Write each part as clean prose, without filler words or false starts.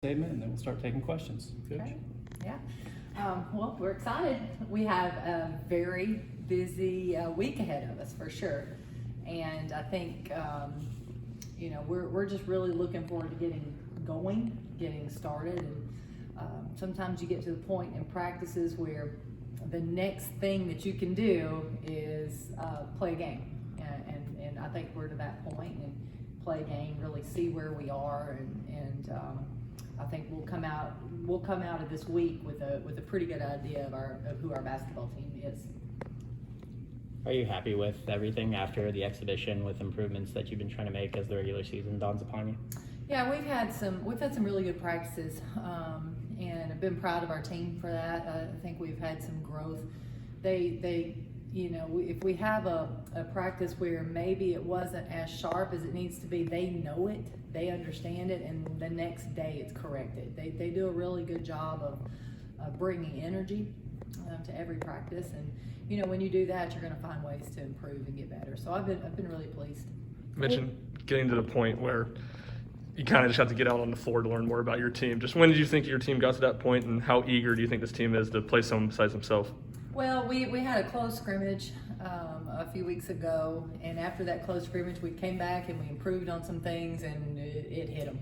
Statement, and then we'll start taking questions. Coach? Okay. Yeah. Well, we're excited. We have a very busy week ahead of us for sure. And I think, we're just really looking forward to getting started. And sometimes you get to the point in practices where the next thing that you can do is play a game. And I think we're to that point and play a game, really see where we are, and I think we'll come out of this week with a pretty good idea of who our basketball team is. Are you happy with everything after the exhibition, with improvements that you've been trying to make as the regular season dawns upon you? Yeah, we've had some really good practices, and I've been proud of our team for that. I think we've had some growth. If we have a practice where maybe it wasn't as sharp as it needs to be, they know it, they understand it, and the next day it's corrected. They do a really good job of bringing energy to every practice, and when you do that, you're going to find ways to improve and get better. So I've been really pleased. You mentioned getting to the point where you kind of just have to get out on the floor to learn more about your team. Just when did you think your team got to that point, and how eager do you think this team is to play someone besides themselves? Well, we had a close scrimmage a few weeks ago, and after that close scrimmage, we came back and we improved on some things, and it hit them.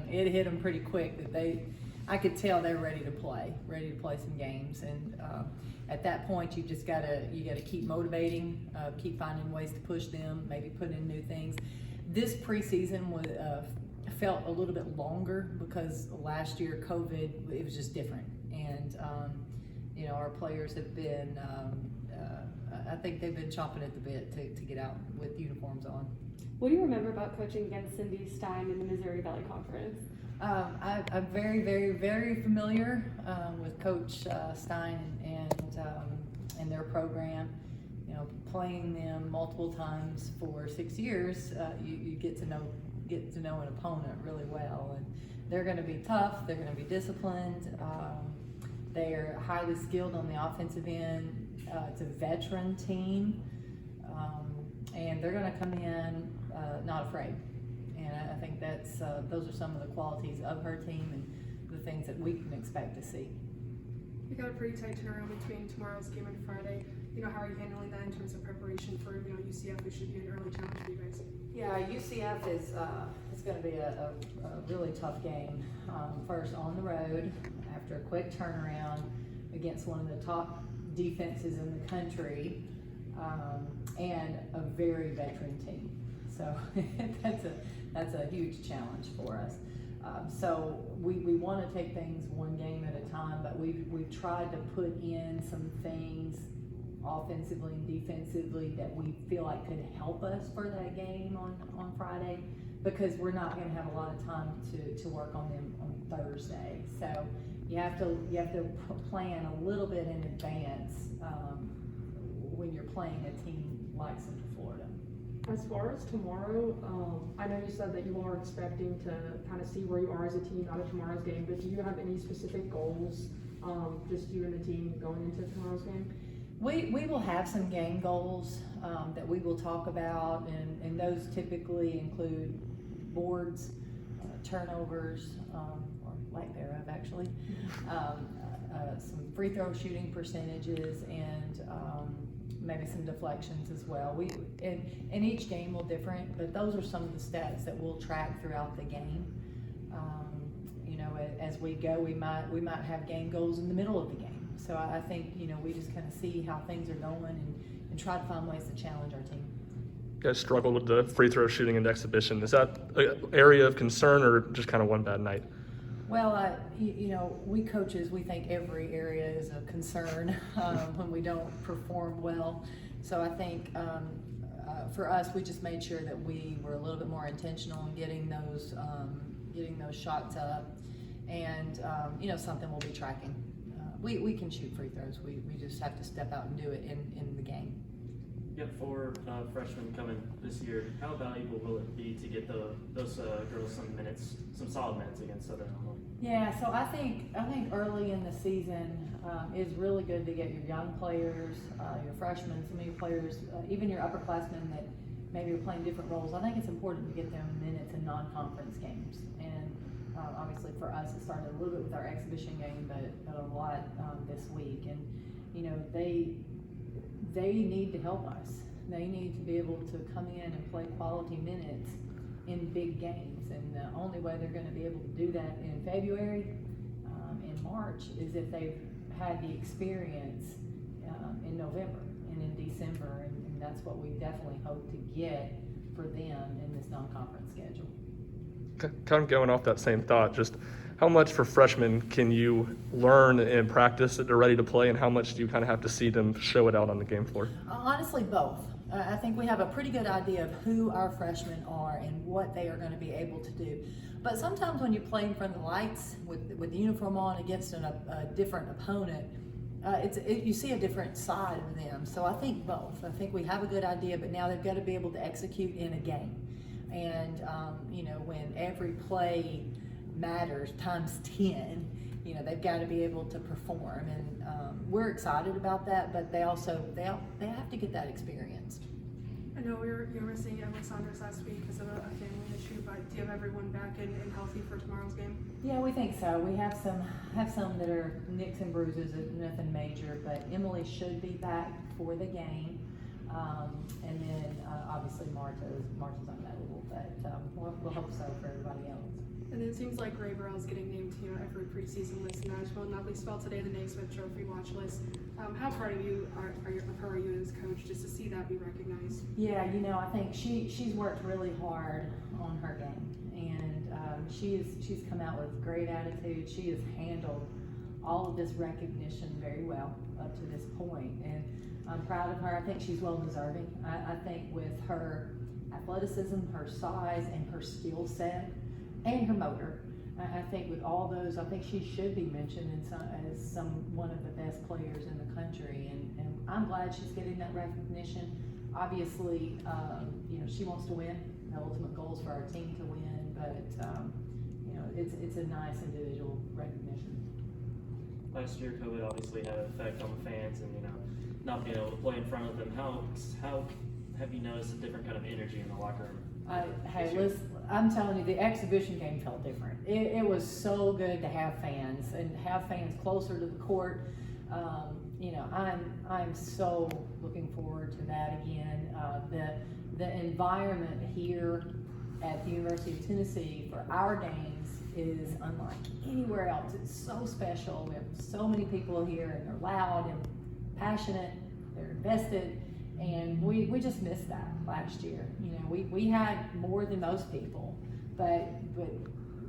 It hit them pretty quick that I could tell they were ready to play some games. And at that point, you gotta keep motivating, keep finding ways to push them, maybe put in new things. This preseason felt a little bit longer because last year COVID, it was just different, and our players have been, I think they've been chomping at the bit to get out with uniforms on. What do you remember about coaching against Cindy Stein in the Missouri Valley Conference? I'm very, very, very familiar with Coach Stein and their program. Playing them multiple times for 6 years, you get to know an opponent really well, and they're going to be tough. They're going to be disciplined. They're highly skilled on the offensive end. It's a veteran team, and they're going to come in not afraid. And I think those are some of the qualities of her team and the things that we can expect to see. We got a pretty tight turnaround between tomorrow's game and Friday. How are you handling that in terms of preparation for UCF, which should be an early challenge for you guys? Yeah, UCF is going to be a really tough game. First on the road after a quick turnaround against one of the top defenses in the country, and a very veteran team. So that's a huge challenge for us. So we want to take things one game at a time, but we've tried to put in some things offensively and defensively that we feel like could help us for that game on Friday, because we're not going to have a lot of time to work on them on Thursday. So you have to plan a little bit in advance when you're playing a team like Central Florida. As far as tomorrow, I know you said that you are expecting to kind of see where you are as a team out of tomorrow's game, but do you have any specific goals, just you and the team going into tomorrow's game? We will have some game goals that we will talk about, and those typically include boards, turnovers, or lack thereof actually, some free throw shooting percentages, and maybe some deflections as well. And each game will different, but those are some of the stats that we'll track throughout the game. As we go, we might have game goals in the middle of the game. So I think we just kind of see how things are going and try to find ways to challenge our team. You guys struggled with the free throw shooting in the exhibition. Is that an area of concern, or just kind of one bad night? Well, we coaches, we think every area is a concern when we don't perform well. So I think for us, we just made sure that we were a little bit more intentional in getting those shots up, and something we'll be tracking. We can shoot free throws. We just have to step out and do it in the game. You have 4 freshmen coming this year. How valuable will it be to get those girls some solid minutes against Southern Illinois? Yeah, so I think early in the season is really good to get your young players, your freshmen, some of your players, even your upperclassmen that maybe are playing different roles. I think it's important to get them minutes in non-conference games, and Obviously for us, it started a little bit with our exhibition game, but a lot this week. And, you know, they need to help us. They need to be able to come in and play quality minutes in big games. And the only way they're going to be able to do that in February, in March, is if they've had the experience in November and in December. And that's what we definitely hope to get for them in this non-conference schedule. Kind of going off that same thought, just how much for freshmen can you learn and practice that they're ready to play, and how much do you kind of have to see them show it out on the game floor? Honestly, both. I think we have a pretty good idea of who our freshmen are and what they are going to be able to do. But sometimes when you play in front of the lights with the uniform on against a different opponent, you see a different side of them. So I think both. I think we have a good idea, but now they've got to be able to execute in a game. And, you know, when every play matters times 10, you know, they've got to be able to perform. And we're excited about that, but they also, they have to get that experienced. I know you're missing Emily Saunders last week because of a family issue, but do you have everyone back and healthy for tomorrow's game? Yeah, we think so. We have some that are nicks and bruises, nothing major, but Emily should be back for the game. And then obviously Marta's unavailable, but we'll hope so for everybody else. And then it seems like Ray Burrell is getting named to every preseason list in Nashville, not least well today the Naismith Trophy watch list. How proud of you of her are you as coach just to see that be recognized? Yeah, you know, I think she's worked really hard on her game, and she's come out with great attitude. She has handled all of this recognition very well up to this point, and I'm proud of her. I think she's well deserving. I think with her athleticism, her size, and her skill set, and her motor, I think with all those, I think she should be mentioned as one of the best players in the country, and I'm glad she's getting that recognition. Obviously, you know, she wants to win. The ultimate goal is for our team to win, but you know, it's a nice individual recognition. Last year, COVID obviously had an effect on the fans, and you know, not being able to play in front of them. How have you noticed a different kind of energy in the locker room? Hey, listen, I'm telling you, the exhibition game felt different. It was so good to have fans and have fans closer to the court. You know, I'm so looking forward to that again. The environment here at the University of Tennessee for our games is unlike anywhere else. It's so special. We have so many people here, and they're loud and passionate. They're invested. And we just missed that last year. You know, we had more than most people, but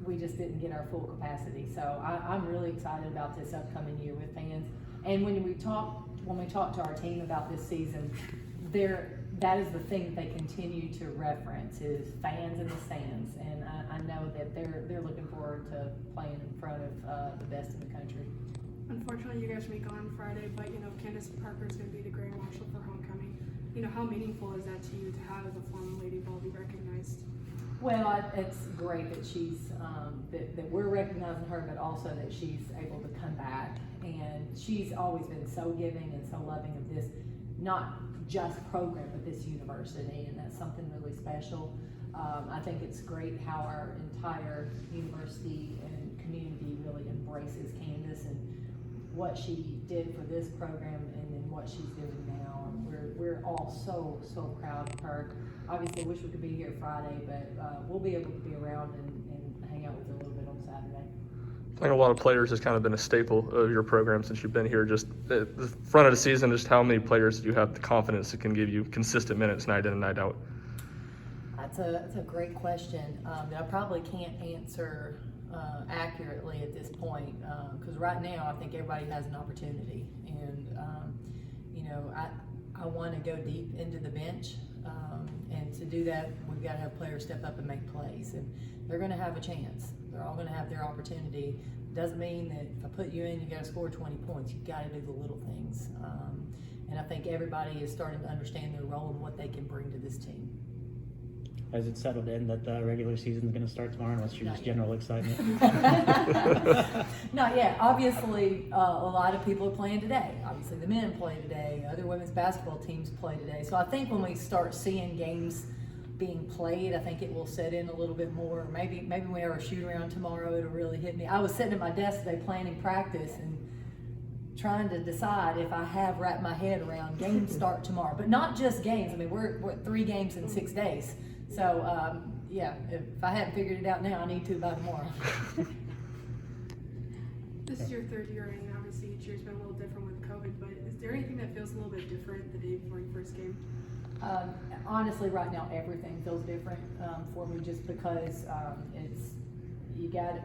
we just didn't get our full capacity. So I'm really excited about this upcoming year with fans. And when we talk to our team about this season, that is the thing that they continue to reference is fans in the stands. And I know that they're looking forward to playing in front of the best in the country. Unfortunately, you guys will be gone Friday, but you know, Candace Parker is going to be the grand marshal for homecoming. You know, how meaningful is that to you to have a former Lady Vol be recognized? Well, it's great that she's that we're recognizing her, but also that she's able to come back. And she's always been so giving and so loving of this, not just program, but this university, and that's something really special. I think it's great how our entire university and community really embraces Candace and what she did for this program, and then what she's doing now. And we're all so proud of her. Obviously, wish we could be here Friday, but we'll be able to be around and hang out with her a little bit on Saturday. I think a lot of players has kind of been a staple of your program since you've been here. Just at the front of the season, just how many players do you have the confidence that can give you consistent minutes night in and night out? That's a great question that I probably can't answer accurately at this point, because right now I think everybody has an opportunity, and you know, I want to go deep into the bench, and to do that we've got to have players step up and make plays, and they're going to have a chance. They're all going to have their opportunity. Doesn't mean that if I put you in, you got to score 20 points. You got to do the little things, and I think everybody is starting to understand their role and what they can bring to this team. Has it settled in that the regular season is going to start tomorrow, unless you're just general excitement? Not yet. Obviously, a lot of people are playing today. Obviously, the men play today. Other women's basketball teams play today. So I think when we start seeing games being played, I think it will set in a little bit more. Maybe when we have our shoot around tomorrow, it'll really hit me. I was sitting at my desk today planning practice and trying to decide if I have wrapped my head around games start tomorrow, but not just games. I mean, we're at 3 games in 6 days. So yeah, if I hadn't figured it out now, I need to by tomorrow. This is your 3rd year, and obviously each year's been a little different with COVID, but is there anything that feels a little bit different the day before your first game? Honestly, right now everything feels different for me, just because it's you got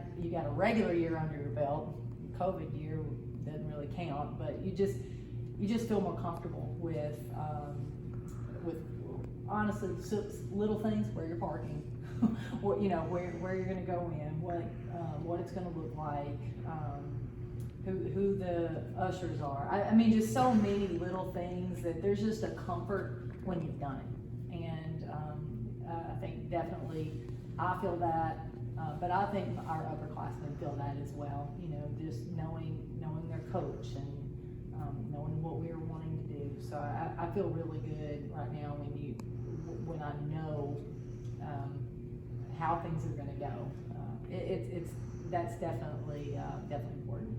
a regular year under your belt. COVID year doesn't really count, but you just feel more comfortable with honestly little things, where you're parking, what where you're going to go in, what it's going to look like, who the ushers are. I mean, just so many little things that there's just a comfort when you've done it. And I think definitely I feel that, but I think our upperclassmen feel that as well. Just knowing their coach and knowing what we were wanting to do. So I feel really good right now when I know how things are going to go. That's definitely important.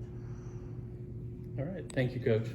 All right, thank you, Coach.